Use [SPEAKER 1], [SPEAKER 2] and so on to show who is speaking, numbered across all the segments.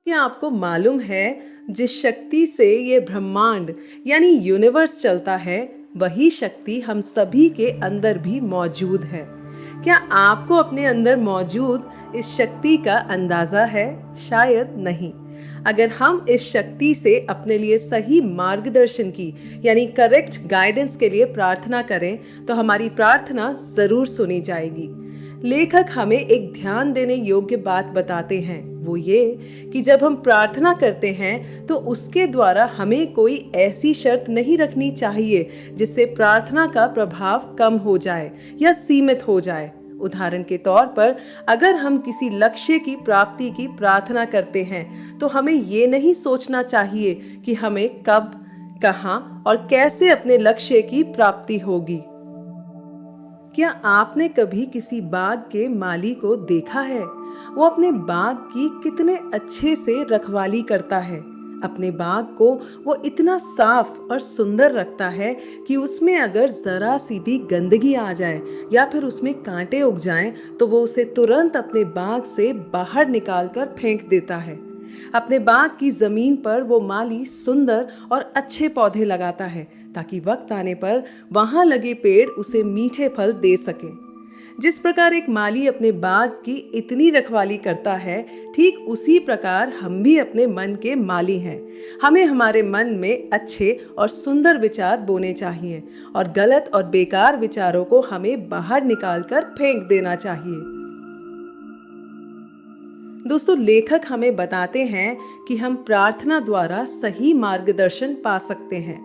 [SPEAKER 1] क्या आपको मालूम है जिस शक्ति से ये ब्रह्मांड यानी यूनिवर्स चलता है, वही शक्ति हम सभी के अंदर भी मौजूद है। क्या आपको अपने अंदर मौजूद इस शक्ति का अंदाजा है? शायद नहीं। अगर हम इस शक्ति से अपने लिए सही मार्गदर्शन की यानी करेक्ट गाइडेंस के लिए प्रार्थना करें तो हमारी प्रार्थना जरूर सुनी जाएगी। लेखक हमें एक ध्यान देने योग्य बात बताते हैं, वो ये कि जब हम प्रार्थना करते हैं तो उसके द्वारा हमें कोई ऐसी शर्त नहीं रखनी चाहिए जिससे प्रार्थना का प्रभाव कम हो जाए या सीमित हो जाए। उदाहरण के तौर पर अगर हम किसी लक्ष्य की प्राप्ति की प्रार्थना करते हैं तो हमें ये नहीं सोचना चाहिए कि हमें कब, कहाँ और कैसे अपने लक्ष्य की प्राप्ति होगी। क्या आपने कभी किसी बाग के माली को देखा है? वो अपने बाग की कितने अच्छे से रखवाली करता है। अपने बाग को वो इतना साफ और सुंदर रखता है कि उसमें अगर जरा सी भी गंदगी आ जाए या फिर उसमें कांटे उग जाएं तो वो उसे तुरंत अपने बाग से बाहर निकाल कर फेंक देता है। अपने बाग की जमीन पर वो माली सुंदर और अच्छे पौधे लगाता है ताकि वक्त आने पर वहां लगे पेड़ उसे मीठे फल दे सके। जिस प्रकार एक माली अपने बाग की इतनी रखवाली करता है, ठीक उसी प्रकार हम भी अपने मन के माली हैं। हमें हमारे मन में अच्छे और सुंदर विचार बोने चाहिए और गलत और बेकार विचारों को हमें बाहर निकालकर फेंक देना चाहिए। दोस्तों, लेखक हमें बताते हैं कि हम प्रार्थना द्वारा सही मार्गदर्शन पा सकते हैं,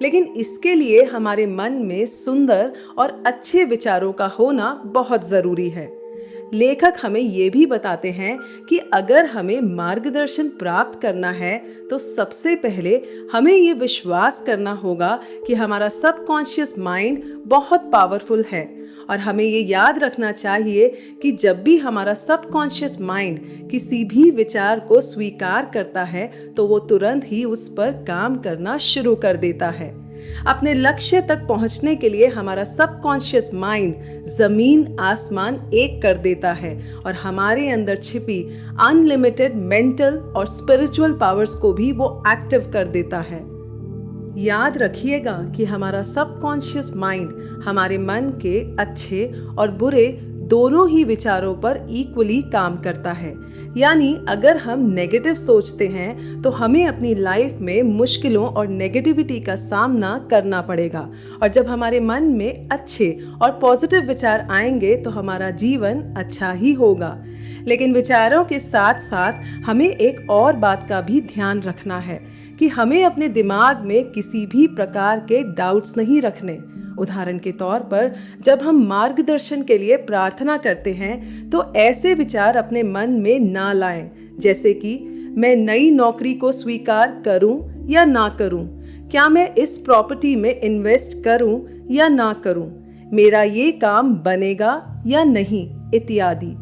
[SPEAKER 1] लेकिन इसके लिए हमारे मन में सुंदर और अच्छे विचारों का होना बहुत ज़रूरी है। लेखक हमें ये भी बताते हैं कि अगर हमें मार्गदर्शन प्राप्त करना है तो सबसे पहले हमें ये विश्वास करना होगा कि हमारा सबकॉन्शियस माइंड बहुत पावरफुल है और हमें ये याद रखना चाहिए कि जब भी हमारा सबकॉन्शियस माइंड किसी भी विचार को स्वीकार करता है तो वो तुरंत ही उस पर काम करना शुरू कर देता है। अपने लक्ष्य तक पहुंचने के लिए हमारा सबकॉन्शियस माइंड जमीन आसमान एक कर देता है और हमारे अंदर छिपी अनलिमिटेड मेंटल और स्पिरिचुअल पावर्स को भी वो एक्टिव कर देता है। याद रखिएगा कि हमारा सबकॉन्शियस माइंड हमारे मन के अच्छे और बुरे दोनों ही विचारों पर इक्वली काम करता है। यानी अगर हम नेगेटिव सोचते हैं तो हमें अपनी लाइफ में मुश्किलों और नेगेटिविटी का सामना करना पड़ेगा, और जब हमारे मन में अच्छे और पॉजिटिव विचार आएंगे तो हमारा जीवन अच्छा ही होगा। लेकिन विचारों के साथ साथ हमें एक और बात का भी ध्यान रखना है कि हमें अपने दिमाग में किसी भी प्रकार के डाउट्स नहीं रखने। उदाहरण के तौर पर जब हम मार्गदर्शन के लिए प्रार्थना करते हैं तो ऐसे विचार अपने मन में ना लाएं, जैसे कि मैं नई नौकरी को स्वीकार करूं या ना करूं, क्या मैं इस प्रॉपर्टी में इन्वेस्ट करूं या ना करूं, मेरा ये काम बनेगा या नहीं, इत्यादि।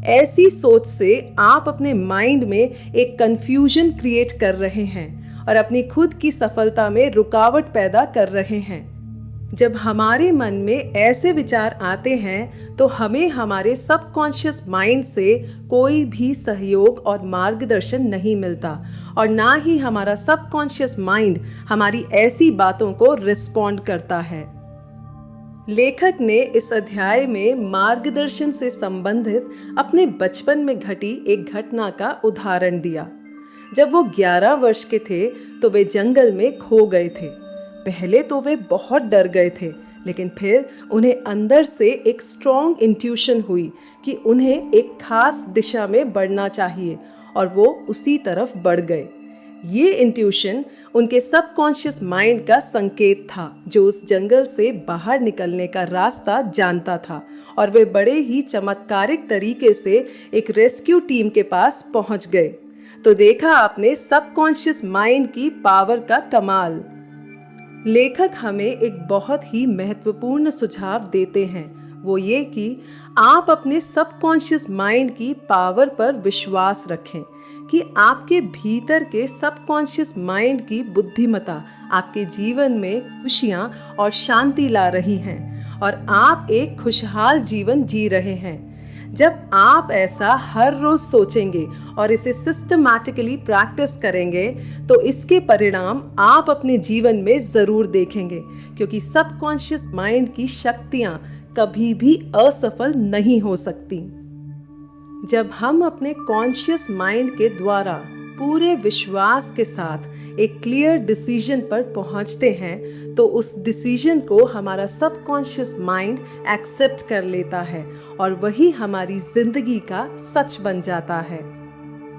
[SPEAKER 1] ऐसी सोच से आप अपने माइंड में एक कंफ्यूजन क्रिएट कर रहे हैं और अपनी खुद की सफलता में रुकावट पैदा कर रहे हैं। जब हमारे मन में ऐसे विचार आते हैं तो हमें हमारे सबकॉन्शियस माइंड से कोई भी सहयोग और मार्गदर्शन नहीं मिलता और ना ही हमारा सबकॉन्शियस माइंड हमारी ऐसी बातों को रिस्पॉन्ड करता है। लेखक ने इस अध्याय में मार्गदर्शन से संबंधित अपने बचपन में घटी एक घटना का उदाहरण दिया। जब वो 11 वर्ष के थे तो वे जंगल में खो गए थे। पहले तो वे बहुत डर गए थे, लेकिन फिर उन्हें अंदर से एक स्ट्रॉन्ग इंट्यूशन हुई कि उन्हें एक खास दिशा में बढ़ना चाहिए और वो उसी तरफ बढ़ गए। ये इंट्यूशन उनके सबकॉन्शियस माइंड का संकेत था जो उस जंगल से बाहर निकलने का रास्ता जानता था, और वे बड़े ही चमत्कारिक तरीके से एक रेस्क्यू टीम के पास पहुंच गए। तो देखा आपने सबकॉन्शियस माइंड की पावर का कमाल। लेखक हमें एक बहुत ही महत्वपूर्ण सुझाव देते हैं, वो ये कि आप अपने सबकॉन्शियस माइंड की पावर पर विश्वास रखें कि आपके भीतर के सबकॉन्शियस माइंड की बुद्धिमत्ता आपके जीवन में खुशियाँ और शांति ला रही हैं और आप एक खुशहाल जीवन जी रहे हैं। जब आप ऐसा हर रोज सोचेंगे और इसे सिस्टमैटिकली प्रैक्टिस करेंगे तो इसके परिणाम आप अपने जीवन में जरूर देखेंगे, क्योंकि सबकॉन्शियस माइंड की शक्तियां कभी भी असफल नहीं हो सकती। जब हम अपने कॉन्शियस माइंड के द्वारा पूरे विश्वास के साथ एक क्लियर डिसीजन पर पहुंचते हैं तो उस डिसीजन को हमारा सबकॉन्शियस माइंड एक्सेप्ट कर लेता है और वही हमारी जिंदगी का सच बन जाता है।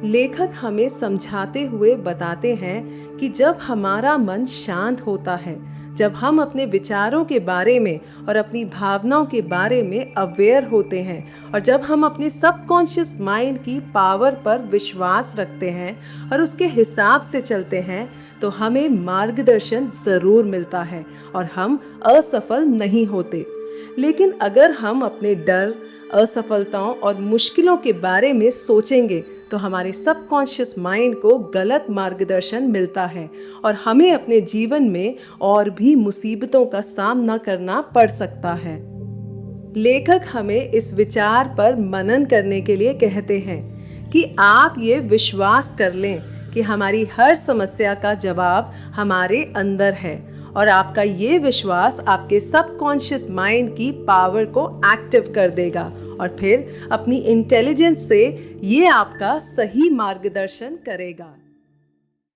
[SPEAKER 1] लेखक हमें समझाते हुए बताते हैं कि जब हमारा मन शांत होता है, जब हम अपने विचारों के बारे में और अपनी भावनाओं के बारे में अवेयर होते हैं और जब हम अपने सबकॉन्शियस माइंड की पावर पर विश्वास रखते हैं और उसके हिसाब से चलते हैं तो हमें मार्गदर्शन ज़रूर मिलता है और हम असफल नहीं होते। लेकिन अगर हम अपने डर, असफलताओं और मुश्किलों के बारे में सोचेंगे तो हमारे सबकॉन्शियस माइंड को गलत मार्गदर्शन मिलता है और हमें अपने जीवन में और भी मुसीबतों का सामना करना पड़ सकता है। लेखक हमें इस विचार पर मनन करने के लिए कहते हैं कि आप ये विश्वास कर लें कि हमारी हर समस्या का जवाब हमारे अंदर है और आपका ये विश्वास आपके सबकॉन्शियस माइंड की पावर को एक्टिव कर देगा और फिर अपनी इंटेलिजेंस से ये आपका सही मार्गदर्शन करेगा।